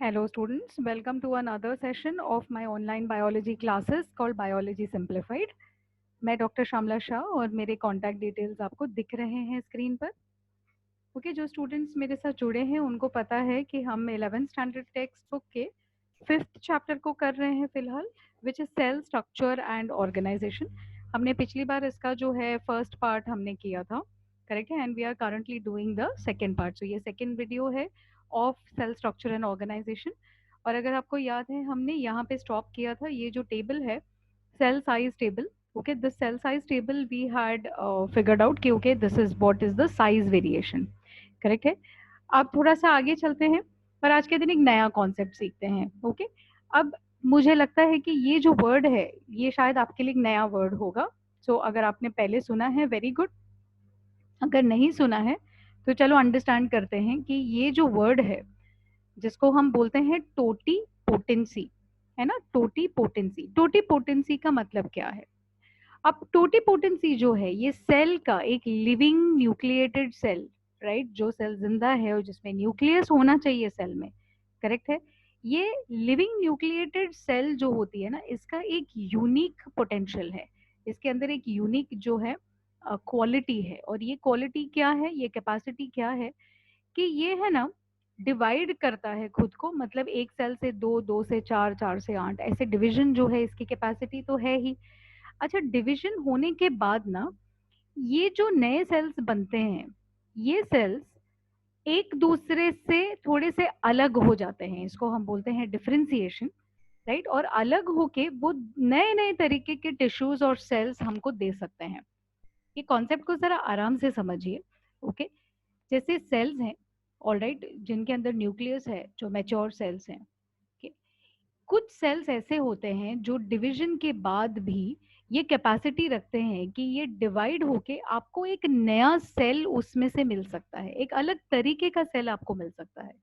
Hello students, welcome to another session of my online biology classes called Biology Simplified. मैं doctor Shyamala Shah और मेरे contact details आपको दिख रहे हैं स्क्रीन पर। ओके, जो स्टूडेंट्स मेरे साथ जुड़े हैं उनको पता है कि हम 11th स्टैंडर्ड टेक्स्ट बुक के 5th चैप्टर को कर रहे हैं फिलहाल, which is cell structure and organization. हमने पिछली बार इसका जो है फर्स्ट पार्ट हमने किया था, करेक्ट है, and we are currently doing the second part. So ये सेकेंड वीडियो है of cell structure and organisation. और अगर आपको याद है हमने यहाँ पे स्टॉप किया था, ये जो टेबल है cell size table. Okay, the cell size table we had figured out कि okay this is what is the size variation, correct है। अब थोड़ा सा आगे चलते हैं और आज के दिन एक नया कॉन्सेप्ट सीखते हैं। ओके, अब मुझे लगता है कि ये जो वर्ड है ये शायद आपके लिए एक नया वर्ड होगा। सो अगर आपने पहले सुना है वेरी गुड, अगर नहीं सुना है तो चलो अंडरस्टैंड करते हैं कि ये जो वर्ड है जिसको हम बोलते हैं टोटी पोटेंसी, है ना, टोटी पोटेंसी। टोटी पोटेंसी का मतलब क्या है? अब टोटीपोटेंसी जो है ये सेल का एक लिविंग न्यूक्लिएटेड सेल, राइट, जो सेल जिंदा है और जिसमें न्यूक्लियस होना चाहिए सेल में, करेक्ट है। ये लिविंग न्यूक्लिएटेड सेल जो होती है ना, इसका एक यूनिक पोटेंशियल है, इसके अंदर एक यूनिक जो है क्वालिटी है। और ये क्वालिटी क्या है, ये कैपेसिटी क्या है कि ये है ना डिवाइड करता है खुद को, मतलब एक सेल से दो, दो से चार, चार से आठ, ऐसे डिवीजन जो है इसकी कैपेसिटी तो है ही। अच्छा, डिवीजन होने के बाद ना ये जो नए सेल्स बनते हैं, ये सेल्स एक दूसरे से थोड़े से अलग हो जाते हैं, इसको हम बोलते हैं डिफरेंशिएशन, राइट। और अलग होके वो नए नए तरीके के टिश्यूज और सेल्स हमको दे सकते हैं। ये कॉन्सेप्ट को जरा आराम से समझिए। ओके, जैसे सेल्स हैं, ऑलराइट, जिनके अंदर न्यूक्लियस है, जो मैच्योर सेल्स हैं। कुछ सेल्स ऐसे होते हैं जो डिवीजन के बाद भी ये कैपेसिटी रखते हैं कि ये डिवाइड होके आपको एक नया सेल उसमें से मिल सकता है, एक अलग तरीके का सेल आपको मिल सकता है।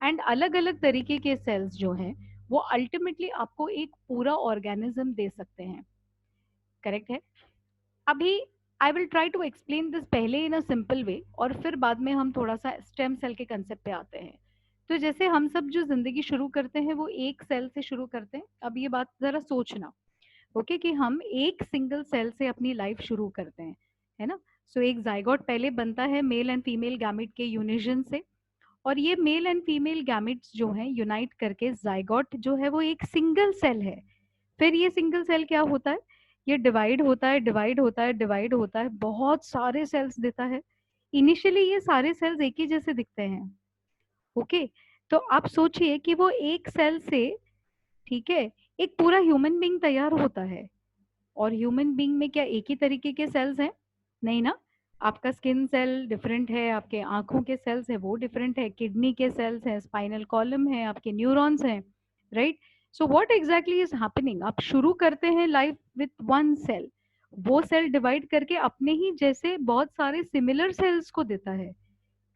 एंड अलग अलग तरीके के सेल्स जो हैं वो अल्टीमेटली आपको एक पूरा ऑर्गेनिज्म दे सकते हैं, करेक्ट है। अभी I will try to explain this पहले इन अ सिंपल वे और फिर बाद में हम थोड़ा सा स्टेम सेल के कंसेप्ट पे आते हैं। तो जैसे हम सब जो जिंदगी शुरू करते हैं वो एक सेल से शुरू करते हैं। अब ये बात जरा सोचना, ओके, कि हम एक सिंगल सेल से अपनी लाइफ शुरू करते हैं, है ना। सो एक जाइगोट पहले बनता है मेल एंड फीमेल गैमेट के यूनिजन से, और ये मेल एंड फीमेल गैमेट्स जो हैं यूनाइट करके जाइगोट जो है वो एक सिंगल सेल है। फिर ये सिंगल सेल क्या होता है, ये डिवाइड होता है, डिवाइड होता है, डिवाइड होता है, बहुत सारे सेल्स देता है। इनिशियली ये सारे सेल्स एक ही जैसे दिखते हैं, ओके। तो आप सोचिए कि वो एक सेल से, ठीक है, एक पूरा ह्यूमन बीइंग तैयार होता है। और ह्यूमन बीइंग में क्या एक ही तरीके के सेल्स हैं? नहीं ना। आपका स्किन सेल डिफरेंट है, आपके आंखों के सेल्स है वो डिफरेंट है, किडनी के सेल्स हैं, स्पाइनल कॉलम है, आपके न्यूरॉन्स हैं, right. So what exactly is happening, आप शुरू करते हैं लाइफ विथ वन सेल, वो सेल डिवाइड करके अपने ही जैसे बहुत सारे सिमिलर सेल्स को देता है,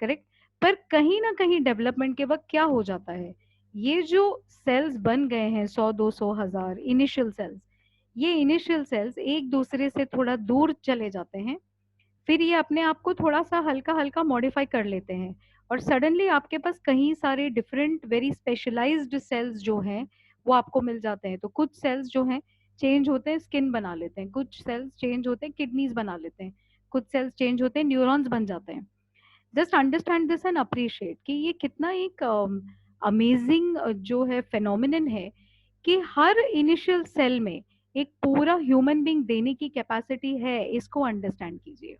करेक्ट। पर कहीं ना कहीं डेवलपमेंट के वक्त क्या हो जाता है, ये जो सेल्स बन गए हैं 100, 200, 1000 इनिशियल सेल्स, ये इनिशियल सेल्स एक दूसरे से थोड़ा दूर चले जाते हैं। फिर ये अपने आप को थोड़ा सा हल्का हल्का मॉडिफाई कर लेते हैं और सडनली आपके पास कहीं सारे डिफरेंट वेरी स्पेशलाइज्ड सेल्स जो हैं वो आपको मिल जाते हैं। तो कुछ सेल्स जो हैं चेंज होते हैं, स्किन बना लेते हैं, कुछ सेल्स चेंज होते हैं, किडनीज बना लेते हैं, कुछ सेल्स चेंज होते हैं, न्यूरॉन्स बन जाते हैं। Just understand this and appreciate कि ये कितना एक अमेजिंग जो है फेनोमिनन है कि हर इनिशियल सेल में एक पूरा ह्यूमन बीइंग देने की कैपेसिटी है, इसको अंडरस्टैंड कीजिए,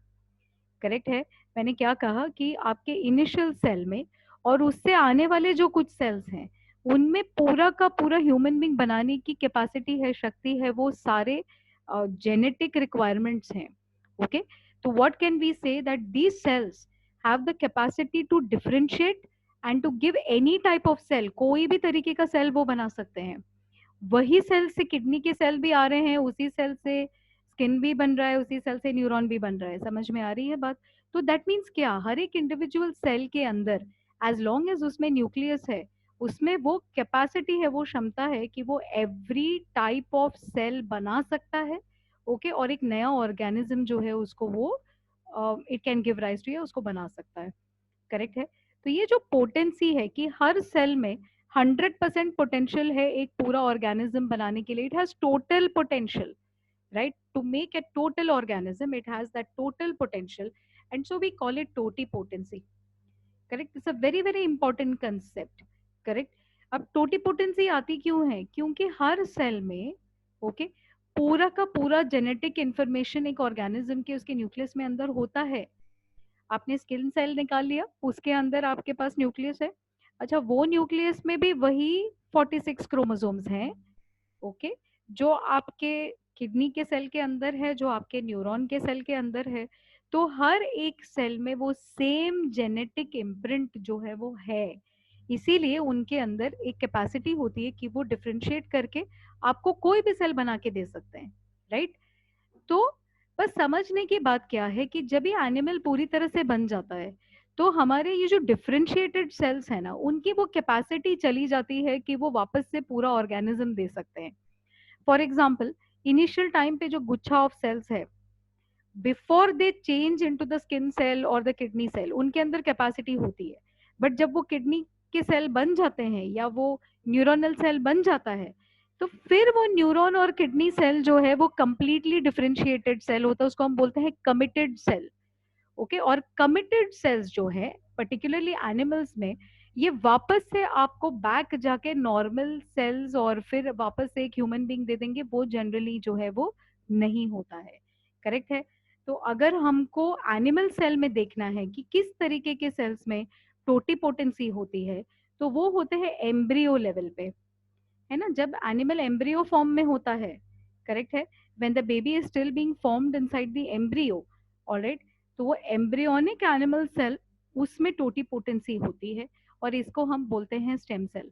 करेक्ट है। मैंने क्या कहा कि आपके इनिशियल सेल में और उससे आने वाले जो कुछ सेल्स हैं उनमें पूरा का पूरा ह्यूमन बीइंग बनाने की कैपेसिटी है, शक्ति है, वो सारे जेनेटिक रिक्वायरमेंट्स हैं, ओके। तो what can we say that these cells have the capacity to differentiate and to give any type of cell, कोई भी तरीके का सेल वो बना सकते हैं। वही सेल से किडनी के सेल भी आ रहे हैं, उसी सेल से स्किन भी बन रहा है, उसी सेल से न्यूरॉन भी बन रहा है, समझ में आ रही है बात। तो दैट मीन्स क्या, हर एक इंडिविजुअल सेल के अंदर एज लॉन्ग एज उसमें न्यूक्लियस है, उसमें वो कैपेसिटी है, वो क्षमता है कि वो एवरी टाइप ऑफ सेल बना सकता है, ओके। और एक नया ऑर्गेनिज्म जो है उसको वो it can give rise to, या उसको बना सकता है, करेक्ट है। तो ये जो पोटेंसी है कि हर सेल में 100% पोटेंशियल है एक पूरा ऑर्गेनिज्म बनाने के लिए. It has total potential, right? To make a total organism, it has that total potential, and so we call it totipotency. Correct? It's a very very important concept. Correct? अब totipotency आती क्यों है? क्योंकि हर cell में okay पूरा का पूरा genetic information एक ऑर्गेनिज्म के उसके न्यूक्लियस में अंदर होता है. आपने स्किन सेल निकाल लिया, उसके अंदर आपके पास न्यूक्लियस है. अच्छा, वो न्यूक्लियस में भी वही 46 क्रोमोसोम्स हैं. ओके, जो आपके किडनी के सेल के अंदर है, जो आपके न्यूरॉन के सेल के अंदर है. तो हर एक सेल में वो सेम जेनेटिक इम्प्रिंट जो है वो है. इसीलिए उनके अंदर एक कैपेसिटी होती है कि वो डिफरेंशिएट करके आपको कोई भी सेल बना के दे सकते हैं. राइट? तो बस समझने की बात क्या है कि जब ये एनिमल पूरी तरह से बन जाता है तो हमारे ये जो डिफरेंशिएटेड सेल्स है ना, उनकी वो कैपेसिटी चली जाती है कि वो वापस से पूरा ऑर्गेनिज्म दे सकते हैं. फॉर एग्जाम्पल, इनिशियल टाइम पे जो गुच्छा ऑफ सेल्स है, before they change into the skin cell और द किडनी सेल, उनके अंदर कैपेसिटी होती है. बट जब वो किडनी के सेल बन जाते हैं या वो न्यूरोनल सेल बन जाता है, तो फिर वो न्यूरॉन और किडनी सेल जो है वो कंप्लीटली डिफरेंशिएटेड सेल होता है. उसको हम बोलते हैं कमिटेड सेल. ओके, और कमिटेड सेल्स जो है पर्टिकुलरली एनिमल्स में, ये वापस से आपको बैक जाके नॉर्मल सेल्स और फिर वापस से एक ह्यूमन बीइंग दे देंगे. वो जनरली जो है वो नहीं होता है. करेक्ट है? तो अगर हमको एनिमल सेल में देखना है कि किस तरीके के सेल्स में टोटिपोटेंसी होती है, तो वो होते हैं एम्ब्रियो लेवल पे, है ना, जब एनिमल एम्ब्रियो फॉर्म में होता है. करेक्ट है? When the baby is still being formed inside the embryo, alright, तो वो एम्ब्रियोनिक एनिमल सेल, उसमें टोटिपोटेंसी होती है और इसको हम बोलते हैं stem cell.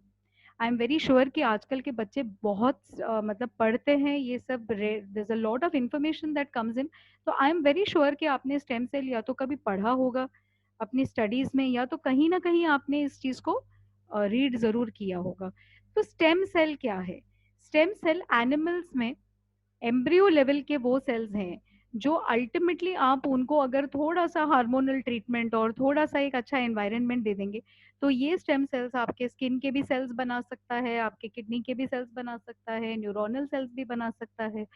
I am very sure कि आजकल के बच्चे बहुत मतलब पढ़ते हैं ये सब. There is a lot of information that comes in. तो आई एम वेरी श्योर कि आपने स्टेम सेल या तो कभी पढ़ा होगा अपनी स्टडीज में, या तो कहीं ना कहीं आपने इस चीज को रीड जरूर किया होगा. तो स्टेम सेल क्या है? स्टेम सेल एनिमल्स में एम्ब्रियो लेवल के वो सेल्स हैं जो अल्टीमेटली आप उनको अगर थोड़ा सा हार्मोनल ट्रीटमेंट और थोड़ा सा एक अच्छा एनवायरनमेंट दे देंगे, तो ये स्टेम सेल्स आपके स्किन के भी सेल्स बना सकता है, आपके किडनी के भी सेल्स बना सकता है, न्यूरोनल सेल्स भी बना सकता है.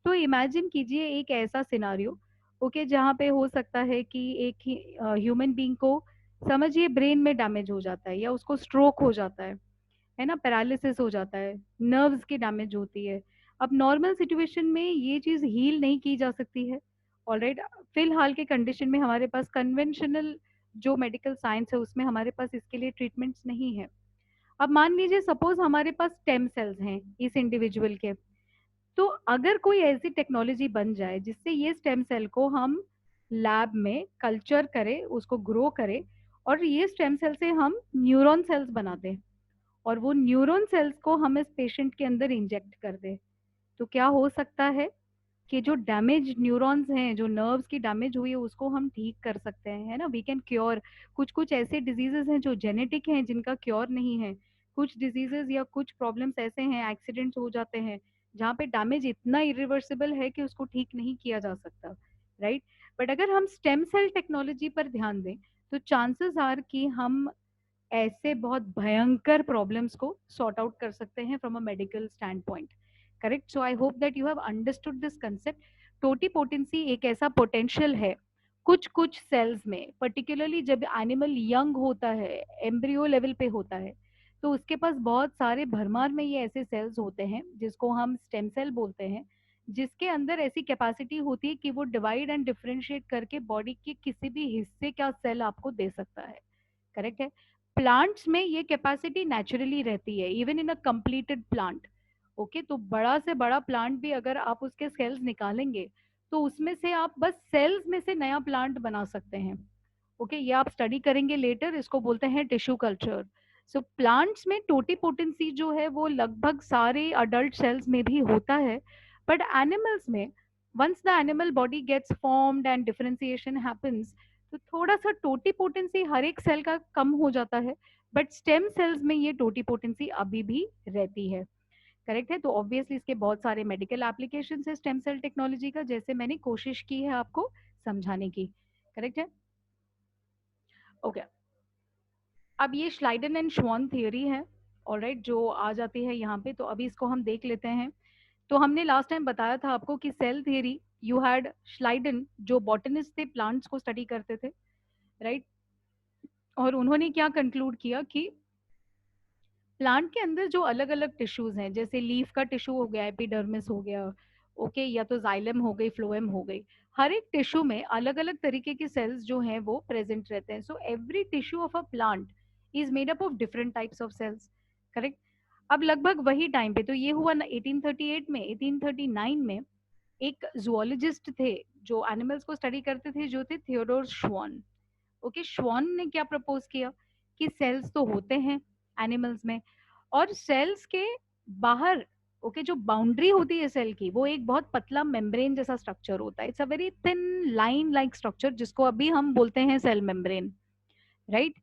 तो इमेजिन कीजिए एक ऐसा सिनारियो, ओके, जहाँ पे हो सकता है कि एक ह्यूमन बीइंग को समझिए ब्रेन में डैमेज हो जाता है या उसको स्ट्रोक हो जाता है ना, पैरालिसिस हो जाता है, नर्व्स की डैमेज होती है. अब नॉर्मल सिचुएशन में ये चीज हील नहीं की जा सकती है. ऑलराइट, फिलहाल के कंडीशन में हमारे पास कन्वेंशनल जो मेडिकल साइंस है उसमें हमारे पास इसके लिए ट्रीटमेंट्स नहीं है. अब मान लीजिए सपोज हमारे पास स्टेम सेल्स हैं इस इंडिविजुअल के. तो अगर कोई ऐसी टेक्नोलॉजी बन जाए जिससे ये स्टेम सेल को हम लैब में कल्चर करें, उसको ग्रो करें, और ये स्टेम सेल से हम न्यूरॉन सेल्स बना दें, और वो न्यूरॉन सेल्स को हम इस पेशेंट के अंदर इंजेक्ट कर दें, तो क्या हो सकता है कि जो डैमेज न्यूरॉन्स हैं, जो नर्व्स की डैमेज हुई है, उसको हम ठीक कर सकते हैं, है ना. We can cure. कुछ कुछ ऐसे डिजीजेस हैं जो जेनेटिक हैं जिनका क्योर नहीं है. कुछ डिजीजेस या कुछ प्रॉब्लम्स ऐसे हैं, एक्सीडेंट्स हो जाते हैं जहाँ पे डैमेज इतना इरिवर्सिबल है कि उसको ठीक नहीं किया जा सकता. राइट? बट अगर हम स्टेम सेल टेक्नोलॉजी पर ध्यान दें, तो चांसेस आर कि हम ऐसे बहुत भयंकर प्रॉब्लम्स को सॉर्ट आउट कर सकते हैं from a medical stand point. Correct? So I hope that you have understood this concept. Totipotency एक ऐसा पोटेंशियल है कुछ कुछ सेल्स में, पर्टिकुलरली जब एनिमल यंग होता है, एम्ब्रियो लेवल पे होता है, तो उसके पास बहुत सारे भरमार में ये ऐसे सेल्स होते हैं जिसको हम स्टेम सेल बोलते हैं, जिसके अंदर ऐसी कैपेसिटी होती है कि वो डिवाइड एंड डिफरेंशिएट करके बॉडी के किसी भी हिस्से का सेल आपको दे सकता है. करेक्ट है? प्लांट्स में ये कैपेसिटी नेचुरली रहती है, even in a completed plant. Okay, तो बड़ा से बड़ा प्लांट भी अगर आप उसके सेल्स निकालेंगे, तो उसमें से आप बस सेल्स में से नया प्लांट बना सकते हैं. ओके, ये आप स्टडी करेंगे लेटर, इसको बोलते हैं टिश्यू कल्चर. सो प्लांट्स में टोटिपोटेंसी जो है वो लगभग सारे अडल्ट सेल्स में भी होता है. बट एनिमल्स में, once the animal body gets formed and differentiation happens, तो थोड़ा सा टोटिपोटेंसी हर एक सेल का कम हो जाता है. बट स्टेम सेल्स में ये टोटिपोटेंसी अभी भी रहती है. करेक्ट है? तो ऑब्वियसली इसके बहुत सारे मेडिकल एप्लीकेशन है स्टेम सेल टेक्नोलॉजी का, जैसे मैंने कोशिश की है आपको समझाने की. करेक्ट है? ओके. अब ये श्लाइडन एंड श्वान थियोरी है. ऑलराइट, जो आ जाती है यहाँ पे। तो अभी इसको हम देख लेते हैं। तो हमने लास्ट टाइम बताया था आपको कि सेल थ्योरी, यू हैड श्लाइडन, जो बॉटनिस्ट थे, प्लांट्स को स्टडी करते थे, राइट। और उन्होंने क्या कंक्लूड किया कि प्लांट के अंदर जो अलग अलग टिश्यूज हैं, जैसे लीफ का टिश्यू हो गया, एपिडर्मिस हो गया, ओके, या तो जाइलम हो गई, फ्लोएम हो गई, हर एक टिश्यू में अलग अलग तरीके के सेल्स जो हैं वो प्रेजेंट रहते हैं। So every tissue of a plant is made up of different types of cells, correct. अब लगभग वही टाइम पे, तो ये हुआ 1838 में, 1839 में एक जूलॉजिस्ट थे जो एनिमल्स को स्टडी करते थे, जो थे थियोडोर श्वान। ओके, श्वान ने क्या प्रपोज किया कि सेल्स तो होते हैं एनिमल्स में, और सेल्स के बाहर, ओके, जो बाउंड्री होती है सेल की, वो एक बहुत पतला मेम्ब्रेन जैसा स्ट्रक्चर होता है। It's a very thin line like structure, जिसको अभी हम बोलते हैं सेल मेम्ब्रेन, राइट।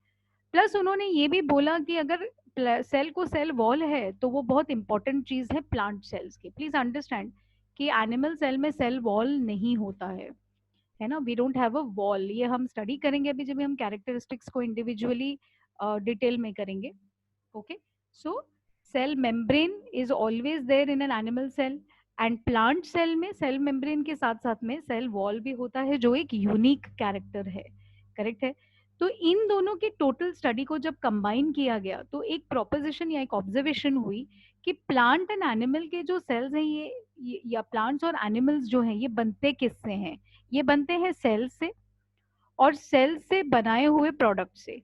प्लस उन्होंने ये भी बोला कि अगर सेल को सेल वॉल है तो वो बहुत इंपॉर्टेंट चीज है प्लांट सेल्स की। प्लीज अंडरस्टैंड कि एनिमल सेल में सेल वॉल नहीं होता है ना, we don't have a wall. ये हम स्टडी करेंगे अभी जब हम कैरेक्टरिस्टिक्स को इंडिविजुअली डिटेल में करेंगे। Okay, so cell membrane is always there in an animal cell, and plant cell में सेल मेम्ब्रेन के साथ साथ में सेल वॉल भी होता है, जो एक यूनिक कैरेक्टर है, करेक्ट है। तो इन दोनों की टोटल स्टडी को जब कंबाइन किया गया तो एक प्रोपोजिशन या एक ऑब्जर्वेशन हुई कि प्लांट एंड एनिमल के जो सेल्स हैं ये या प्लांट्स और एनिमल्स जो हैं ये बनते किससे हैं? ये बनते हैं सेल से, और सेल से बनाए हुए प्रोडक्ट से,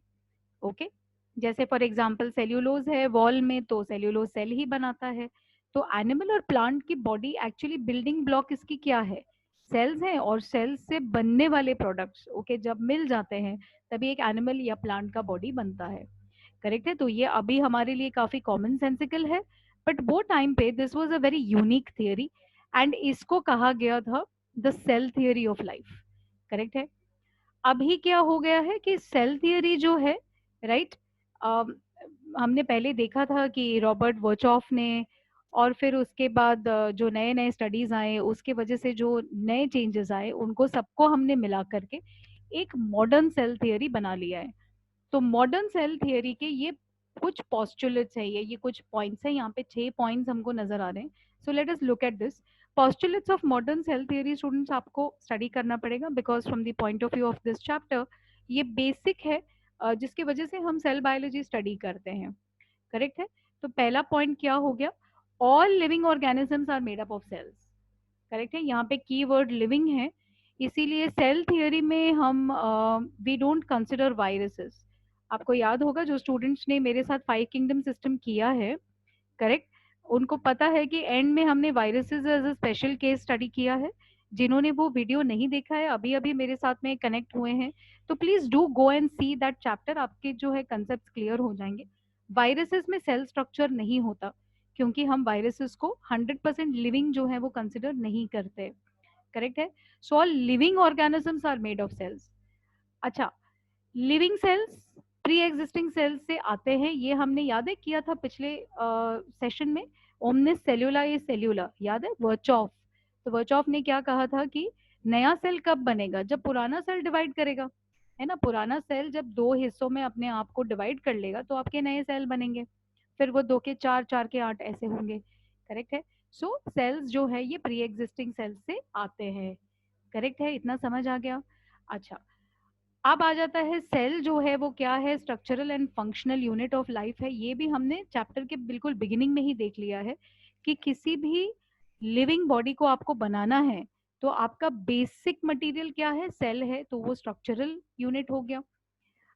ओके। जैसे फॉर एग्जांपल सेल्यूलोज है वॉल में, तो सेल्यूलोज सेल ही बनाता है। तो एनिमल और प्लांट की बॉडी एक्चुअली बिल्डिंग ब्लॉक इसकी क्या है? सेल्स हैं, और सेल्स से बनने वाले प्रोडक्ट्स, ओके, जब मिल जाते हैं तभी एक एनिमल या प्लांट का बॉडी बनता है, करेक्ट है। तो ये अभी हमारे लिए काफी कॉमन सेंसिकल है, बट वो टाइम पे this was a very unique theory, and इसको कहा गया था the cell theory of life, correct है। अभी क्या हो गया है कि सेल थियरी जो है, राइट, हमने पहले देखा था कि रॉबर्ट वर्चॉफ ने, और फिर उसके बाद जो नए नए स्टडीज आए उसके वजह से जो नए चेंजेस आए, उनको सबको हमने मिला करके एक मॉडर्न सेल थियरी बना लिया है। तो मॉडर्न सेल थियरी के ये कुछ पॉस्टुलेट्स है, ये कुछ पॉइंट्स है, यहाँ पे 6 पॉइंट्स हमको नजर आ रहे हैं। So let us look at this postulates of modern cell theory। Students आपको स्टडी करना पड़ेगा, because from the point of view of this chapter ये बेसिक है, जिसकी वजह से हम सेल बायोलॉजी स्टडी करते हैं, करेक्ट है। तो पहला पॉइंट क्या हो गया? All living organisms are made up of cells, correct है। यहाँ पे कीवर्ड लिविंग है, इसीलिए सेल थियरी में हम वी डोंट कंसिडर वायरसेस। आपको याद होगा जो स्टूडेंट्स ने मेरे साथ 5 किंगडम सिस्टम किया है, करेक्ट, उनको पता है कि एंड में हमने viruses as a special case study किया है। जिन्होंने वो वीडियो नहीं देखा है, अभी अभी मेरे साथ में कनेक्ट हुए हैं, तो please do go and see that chapter, आपके जो है कंसेप्ट क्लियर हो जाएंगे। वायरसेस में सेल स्ट्रक्चर नहीं होता, क्योंकि हम वायरसेस को 100% लिविंग जो है वो कंसिडर नहीं करते, करेक्ट है। So all living organisms are made of cells. अच्छा, living cells pre-existing cells से आते हैं, ये हमने याद है किया था पिछले सेशन में। ओमनिस सेल्यूला ये सेल्यूला याद है, वर्चॉफ। तो वर्चॉफ ने क्या कहा था कि नया सेल कब बनेगा? जब पुराना सेल डिवाइड करेगा, है ना। पुराना सेल जब 2 हिस्सों में अपने आप को डिवाइड कर लेगा तो आपके नए सेल बनेंगे, फिर वो 2 के 4, 4 के 8 ऐसे होंगे, करेक्ट है। सो सेल्स जो है ये प्री एग्जिस्टिंग सेल्स से आते हैं, करेक्ट है, इतना समझ आ गया। अच्छा, अब आ जाता है सेल जो है वो क्या है, structural and functional unit of life है। ये भी हमने चैप्टर के बिल्कुल बिगिनिंग में ही देख लिया है कि किसी भी लिविंग बॉडी को आपको बनाना है तो आपका बेसिक मटेरियल क्या है? सेल है, तो वो स्ट्रक्चरल यूनिट हो गया।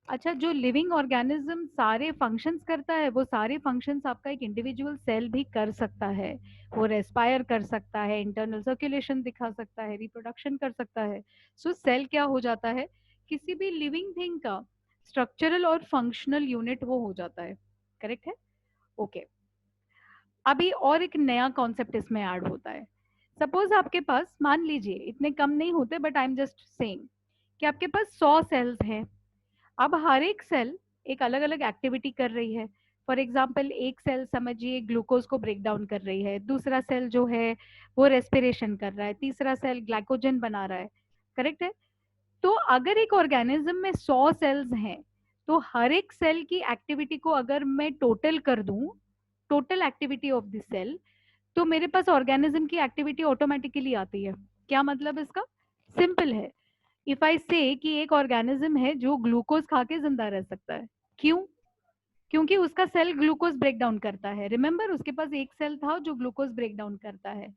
अच्छा, जो लिविंग ऑर्गेनिज्म सारे फंक्शंस करता है, वो सारे फंक्शंस आपका एक इंडिविजुअल सेल भी कर सकता है। वो रेस्पायर कर सकता है, इंटरनल सर्कुलेशन दिखा सकता है, रिप्रोडक्शन कर सकता है। सो सेल क्या हो जाता है? किसी भी लिविंग थिंग का स्ट्रक्चरल और फंक्शनल यूनिट वो हो जाता है, करेक्ट है। ओके, अभी और एक नया कॉन्सेप्ट इसमें ऐड होता है। सपोज आपके पास, मान लीजिए इतने कम नहीं होते, but I am just saying कि आपके पास 100 सेल्स हैं। अब हर एक सेल एक अलग अलग एक्टिविटी कर रही है। फॉर एग्जाम्पल, एक सेल समझिए ग्लूकोज को ब्रेक डाउन कर रही है, दूसरा सेल जो है वो रेस्पिरेशन कर रहा है, तीसरा सेल ग्लाइकोजन बना रहा है, करेक्ट है। तो अगर एक ऑर्गेनिज्म में 100 सेल्स हैं, तो हर एक सेल की एक्टिविटी को अगर मैं टोटल कर दूं, total activity of the cell, तो मेरे पास ऑर्गेनिज्म की एक्टिविटी ऑटोमेटिकली आती है। क्या मतलब इसका? सिंपल है। इफ आई से कि एक ऑर्गेनिज्म है जो ग्लूकोज खा के जिंदा रह सकता है। क्यों? क्योंकि उसका सेल ग्लूकोज ब्रेक डाउन करता है। रिमेंबर, उसके पास एक सेल था जो ग्लूकोज ब्रेक डाउन करता है।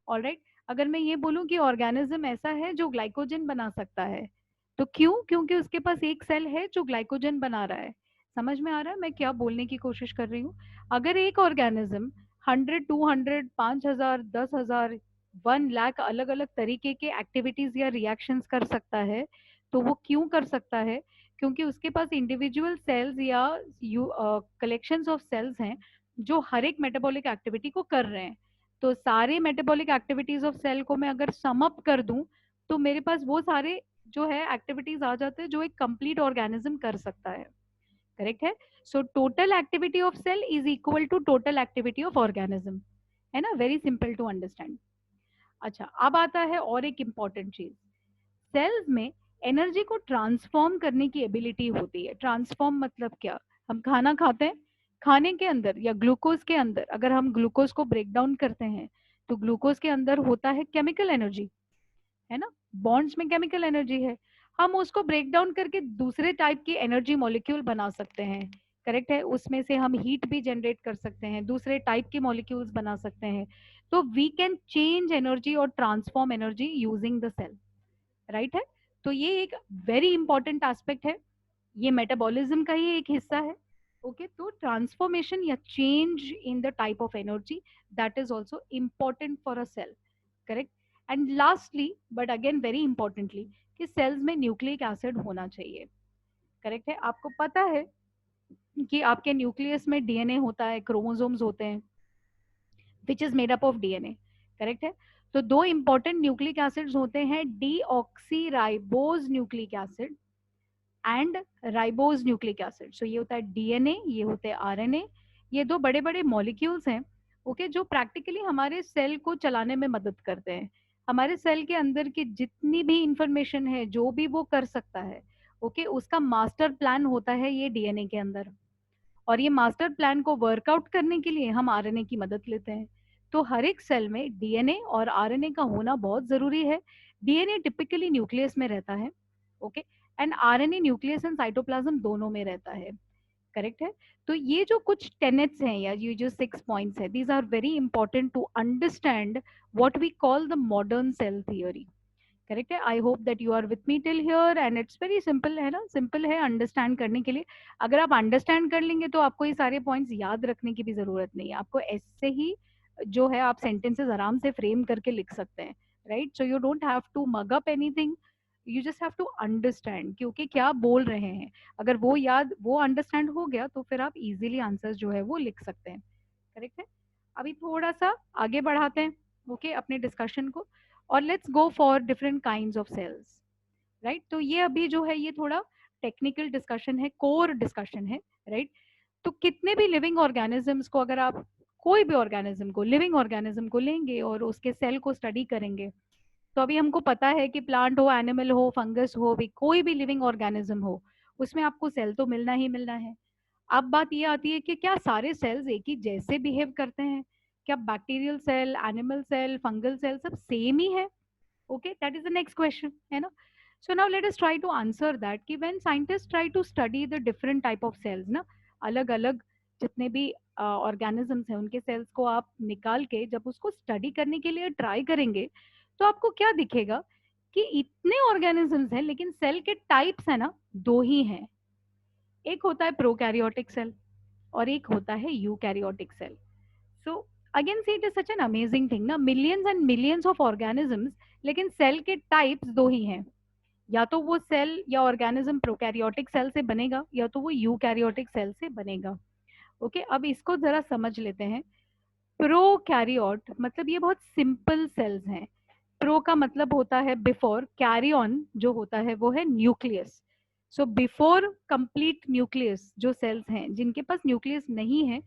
ऑलराइट, अगर मैं ये बोलूं कि ऑर्गेनिज्म ऐसा है जो ग्लाइकोजन बना सकता है, तो क्यों? क्योंकि उसके पास एक सेल है जो ग्लाइकोजन बना रहा है। समझ में आ रहा है मैं क्या बोलने की कोशिश कर रही हूँ? अगर एक ऑर्गेनिज्म 100, 200, 5,000, 10,000, 1 लाख अलग अलग तरीके के एक्टिविटीज या रिएक्शंस कर सकता है, तो वो क्यों कर सकता है? क्योंकि उसके पास इंडिविजुअल सेल्स या कलेक्शंस ऑफ सेल्स हैं जो हर एक मेटाबॉलिक एक्टिविटी को कर रहे हैं। तो सारे मेटाबॉलिक एक्टिविटीज ऑफ सेल को मैं अगर सम अप कर दूं, तो मेरे पास वो सारे जो है एक्टिविटीज आ जाते हैं जो एक कंप्लीट ऑर्गेनिज्म कर सकता है। करेक्ट है? So total activity of cell is equal to total activity of organism. है ना? Very simple to understand. अच्छा, अब आता है और एक इंपॉर्टेंट चीज। सेल्स में एनर्जी को ट्रांसफॉर्म करने की एबिलिटी होती है। ट्रांसफॉर्म मतलब क्या? हम खाना खाते हैं, खाने के अंदर या ग्लूकोज के अंदर अगर हम ग्लूकोज को ब्रेक डाउन करते हैं, तो ग्लूकोज के अंदर होता है केमिकल एनर्जी, है ना? बॉन्ड्स में केमिकल एनर्जी है। हम उसको ब्रेक डाउन करके दूसरे टाइप की एनर्जी मॉलिक्यूल बना सकते हैं। करेक्ट है? उसमें से हम हीट भी जनरेट कर सकते हैं, दूसरे टाइप के मॉलिक्यूल्स बना सकते हैं। तो वी कैन चेंज एनर्जी और transform energy using the cell. Right है? तो ये एक वेरी इंपॉर्टेंट एस्पेक्ट है, ये मेटाबॉलिज्म का ही एक हिस्सा है। ओके, तो ट्रांसफॉर्मेशन या change in the type of energy, that is also important for a cell. Correct? And lastly but again very importantly, कि सेल्स में न्यूक्लिक एसिड होना चाहिए। करेक्ट है? आपको पता है कि आपके न्यूक्लियस में डीएनए होता है, क्रोमोसोम्स होते हैं, which is made up of DNA. Correct है? तो दो इंपॉर्टेंट न्यूक्लिक एसिड्स होते हैं, deoxyribose nucleic acid and ribose nucleic acid. So ये होता है डीएनए, ये होते हैं आरएनए। ये दो बड़े बड़े मॉलिक्यूल्स हैं, ओके, जो प्रैक्टिकली हमारे सेल को चलाने में मदद करते हैं। हमारे सेल के अंदर की जितनी भी इंफॉर्मेशन है, जो भी वो कर सकता है, ओके, उसका मास्टर प्लान होता है ये डीएनए के अंदर। और ये मास्टर प्लान को वर्कआउट करने के लिए हम आरएनए की मदद लेते हैं। तो हर एक सेल में डीएनए और आरएनए का होना बहुत जरूरी है। डीएनए टिपिकली न्यूक्लियस में रहता है, okay, and RNA nucleus and cytoplasm दोनों में रहता है। करेक्ट है? तो ये जो कुछ टेनेट्स हैं या ये जो 6 पॉइंट्स है, these are very important to understand what we call the modern cell theory. Correct है? I hope that you are with me till here and it's very simple, है ना? सिंपल है अंडरस्टैंड करने के लिए। अगर आप अंडरस्टैंड कर लेंगे तो आपको ये सारे पॉइंट्स याद रखने की भी जरूरत नहीं है। आपको ऐसे ही जो है आप सेंटेंसेस आराम से फ्रेम करके लिख सकते हैं। Right? So you don't have to mug up anything, you just have to understand क्योंकि क्या बोल रहे हैं। अगर वो याद, वो अंडरस्टैंड हो गया, तो फिर आप इजीली आंसर्स जो है वो लिख सकते हैं। करेक्ट है? अभी थोड़ा सा आगे बढ़ाते हैं, ओके, अपने डिस्कशन को, और let's go for different kinds of cells. Right? तो ये अभी जो है ये थोड़ा टेक्निकल डिस्कशन है, कोर डिस्कशन है। राइट? तो कितने भी लिविंग ऑर्गेनिजम्स को, अगर आप कोई भी ऑर्गेनिज्म को, लिविंग ऑर्गेनिज्म को लेंगे और उसके सेल को स्टडी करेंगे, तो अभी हमको पता है कि प्लांट हो, एनिमल हो, फंगस हो, भी कोई भी लिविंग ऑर्गेनिज्म हो, उसमें आपको सेल तो मिलना ही मिलना है। अब बात ये आती है कि क्या सारे सेल्स एक ही जैसे बिहेव करते हैं? क्या bacterial cell, animal cell, fungal cell सब सेम ही है? Okay, that is the next question, है ना? So now let us try to answer that, कि when scientist try to study the different type of cells ना, अलग अलग जितने भी ऑर्गेनिजम्स हैं उनके सेल्स को आप निकाल के जब उसको स्टडी करने के लिए ट्राई करेंगे, तो आपको क्या दिखेगा कि इतने ऑर्गेनिजम्स हैं लेकिन सेल के टाइप्स है ना दो ही हैं। एक होता है प्रोकैरियोटिक सेल और एक होता है eukaryotic cell. So again see, it is such an amazing thing ना, millions and millions of organisms, लेकिन सेल के टाइप्स दो ही हैं। या तो वो सेल या ऑर्गेनिज्म प्रोकैरियोटिक सेल से बनेगा या तो वो यूकैरियोटिक सेल से बनेगा। ओके, अब इसको जरा समझ लेते हैं। प्रोकैरियोट मतलब ये बहुत सिंपल सेल्स हैं। प्रो का मतलब होता है बिफोर, कैरी ऑन जो होता है वो है nucleus. So before complete nucleus जो सेल्स हैं जिनके पास न्यूक्लियस नहीं है,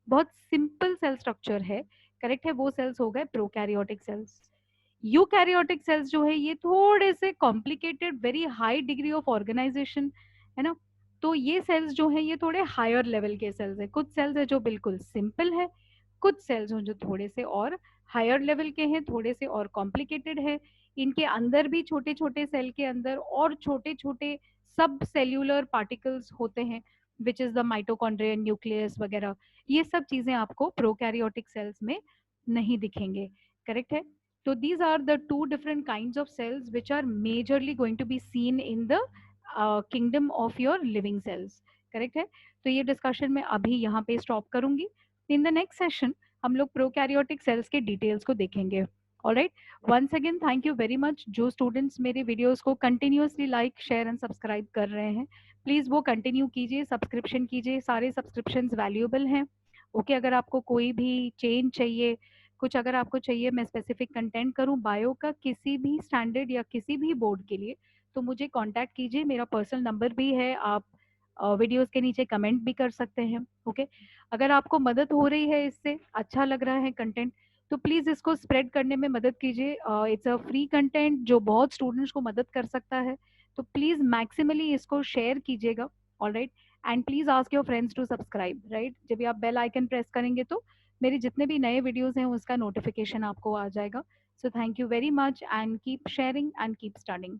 बहुत सिंपल सेल स्ट्रक्चर है, करेक्ट है, वो सेल्स हो गए प्रोकैरियोटिक सेल्स। यूकैरियोटिक सेल्स जो है ये थोड़े से complicated, very high degree of organization, है ना, तो ये सेल्स जो हैं ये थोड़े हायर लेवल के सेल्स हैं। कुछ सेल्स है जो बिल्कुल सिंपल है, कुछ सेल्स हैं जो थोड़े से और हायर लेवल के हैं, थोड़े से और कॉम्प्लिकेटेड है। इनके अंदर भी छोटे छोटे सेल के अंदर और छोटे छोटे सब सेल्यूलर पार्टिकल्स होते हैं, which is the mitochondria, nucleus वगैरह। ये सब चीजें आपको प्रोकैरियोटिक सेल्स में नहीं दिखेंगे। करेक्ट है? तो these are the two different kinds of cells which are majorly going to be seen in the kingdom of your living cells. Correct है? तो ये डिस्कशन मैं अभी यहाँ पे स्टॉप करूंगी। इन द नेक्स्ट सेशन हम लोग प्रोकैरियोटिक सेल्स के डिटेल्स को देखेंगे। Alright, once again thank you very much. जो स्टूडेंट्स मेरे वीडियोस को continuously like, share and subscribe कर रहे हैं, प्लीज वो कंटिन्यू कीजिए, सब्सक्रिप्शन कीजिए, सारे सब्सक्रिप्शन वैल्यूएबल हैं। ओके, अगर आपको कोई भी चेंज चाहिए, कुछ अगर आपको चाहिए मैं स्पेसिफिक कंटेंट करूं बायो का किसी भी स्टैंडर्ड या किसी भी बोर्ड के लिए, तो मुझे कांटेक्ट कीजिए। मेरा पर्सनल नंबर भी है, आप वीडियोस के नीचे कमेंट भी कर सकते हैं। ओके, अगर आपको मदद हो रही है, इससे अच्छा लग रहा है कंटेंट, तो प्लीज़ इसको स्प्रेड करने में मदद कीजिए। इट्स अ फ्री कंटेंट जो बहुत स्टूडेंट्स को मदद कर सकता है, तो प्लीज़ मैक्सिमली इसको शेयर कीजिएगा। All right, and please ask your friends to subscribe. Right, जब भी आप बेल आइकन प्रेस करेंगे तो मेरे जितने भी नए वीडियोस हैं उसका नोटिफिकेशन आपको आ जाएगा। So thank you very much and keep sharing and keep studying.